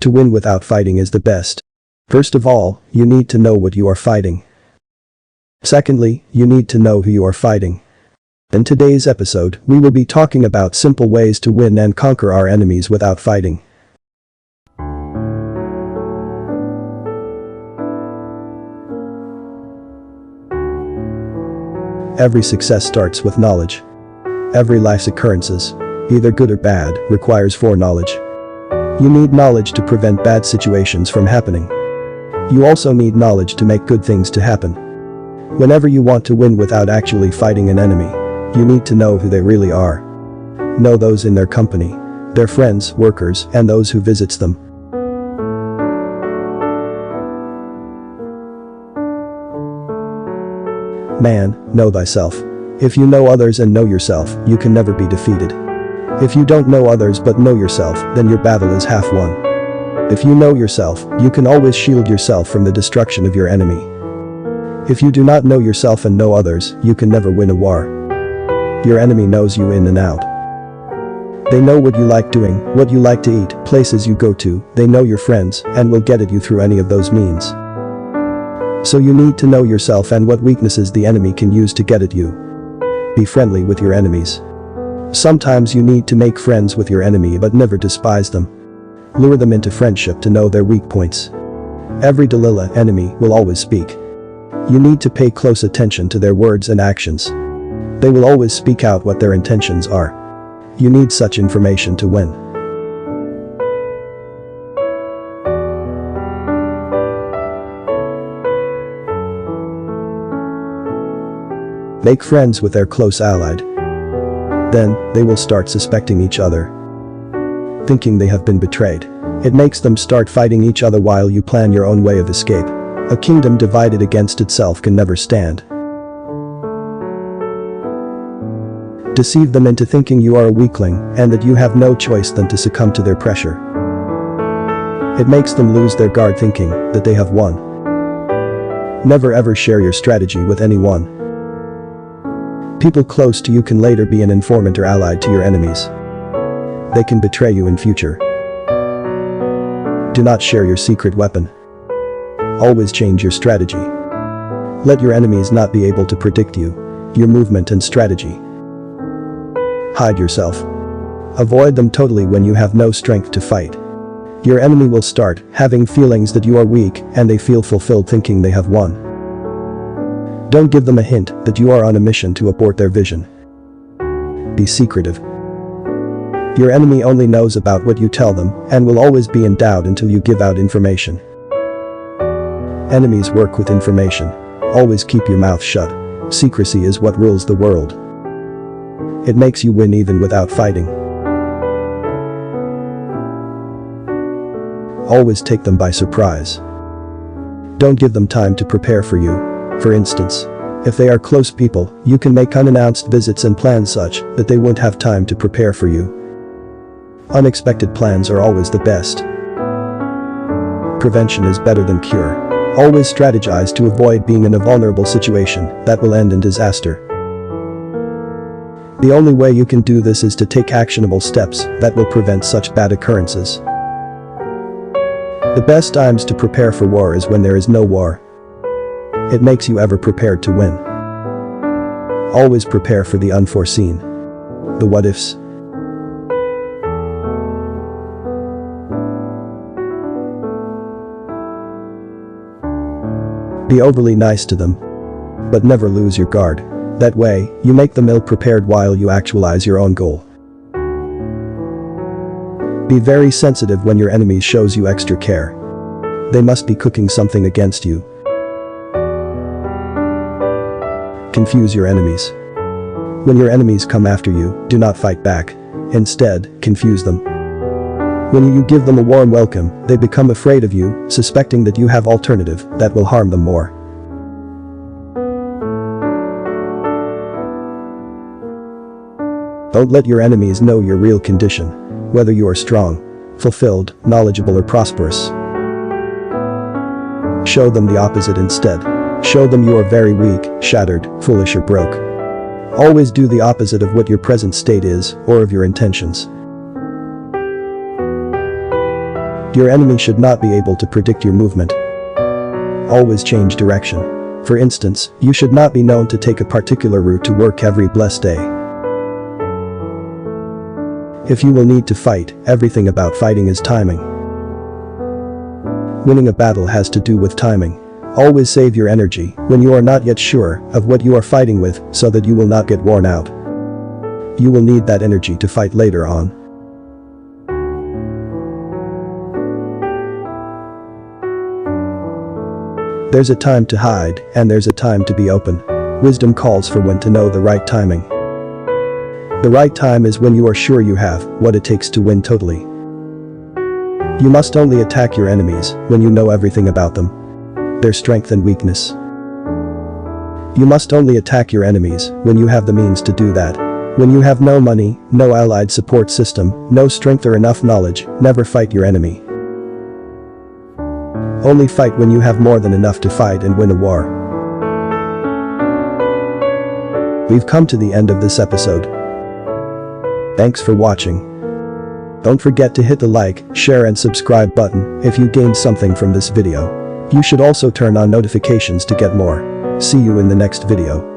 to win without fighting is the best. First of all, you need to know what you are fighting. Secondly, you need to know who you are fighting. In today's episode, we will be talking about simple ways to win and conquer our enemies without fighting. Every success starts with knowledge. Every life's occurrences, either good or bad, requires foreknowledge. You need knowledge to prevent bad situations from happening. You also need knowledge to make good things to happen. Whenever you want to win without actually fighting an enemy, you need to know who they really are. Know those in their company, their friends, workers, and those who visits them. Man, know thyself. If you know others and know yourself, you can never be defeated. If you don't know others but know yourself, then your battle is half won. If you know yourself, you can always shield yourself from the destruction of your enemy. If you do not know yourself and know others, you can never win a war. Your enemy knows you in and out. They know what you like doing, what you like to eat, places you go to, they know your friends, and will get at you through any of those means. So you need to know yourself and what weaknesses the enemy can use to get at you. Be friendly with your enemies. Sometimes you need to make friends with your enemy but never despise them. Lure them into friendship to know their weak points. Every Delilah enemy will always speak. You need to pay close attention to their words and actions. They will always speak out what their intentions are. You need such information to win. Make friends with their close allied. Then, they will start suspecting each other, thinking they have been betrayed. It makes them start fighting each other while you plan your own way of escape. A kingdom divided against itself can never stand. Deceive them into thinking you are a weakling and that you have no choice than to succumb to their pressure. It makes them lose their guard thinking that they have won. Never ever share your strategy with anyone. People close to you can later be an informant or allied to your enemies. They can betray you in future. Do not share your secret weapon. Always change your strategy. Let your enemies not be able to predict you, your movement and strategy. Hide yourself. Avoid them totally when you have no strength to fight. Your enemy will start having feelings that you are weak and they feel fulfilled thinking they have won. Don't give them a hint that you are on a mission to abort their vision. Be secretive. Your enemy only knows about what you tell them and will always be in doubt until you give out information. Enemies work with information. Always keep your mouth shut. Secrecy is what rules the world. It makes you win even without fighting. Always take them by surprise. Don't give them time to prepare for you. For instance, if they are close people, you can make unannounced visits and plans such that they won't have time to prepare for you. Unexpected plans are always the best. Prevention is better than cure. Always strategize to avoid being in a vulnerable situation that will end in disaster. The only way you can do this is to take actionable steps that will prevent such bad occurrences. The best times to prepare for war is when there is no war. It makes you ever prepared to win. Always prepare for the unforeseen. The what-ifs. Be overly nice to them. But never lose your guard. That way, you make them ill-prepared while you actualize your own goal. Be very sensitive when your enemy shows you extra care. They must be cooking something against you. Confuse your enemies. When your enemies come after you, do not fight back. Instead, confuse them. When you give them a warm welcome, they become afraid of you, suspecting that you have alternative that will harm them more. Don't let your enemies know your real condition, whether you are strong, fulfilled, knowledgeable or prosperous. Show them the opposite instead. Show them you are very weak, shattered, foolish or broke. Always do the opposite of what your present state is or of your intentions. Your enemy should not be able to predict your movement. Always change direction. For instance, you should not be known to take a particular route to work every blessed day. If you will need to fight, everything about fighting is timing. Winning a battle has to do with timing. Always save your energy when you are not yet sure of what you are fighting with so that you will not get worn out. You will need that energy to fight later on. There's a time to hide and there's a time to be open. Wisdom calls for when to know the right timing. The right time is when you are sure you have what it takes to win totally. You must only attack your enemies when you know everything about them, their strength and weakness. You must only attack your enemies when you have the means to do that. When you have no money, no allied support system, no strength or enough knowledge, never fight your enemy. Only fight when you have more than enough to fight and win a war. We've come to the end of this episode. Thanks for watching. Don't forget to hit the like, share and subscribe button if you gained something from this video. You should also turn on notifications to get more. See you in the next video.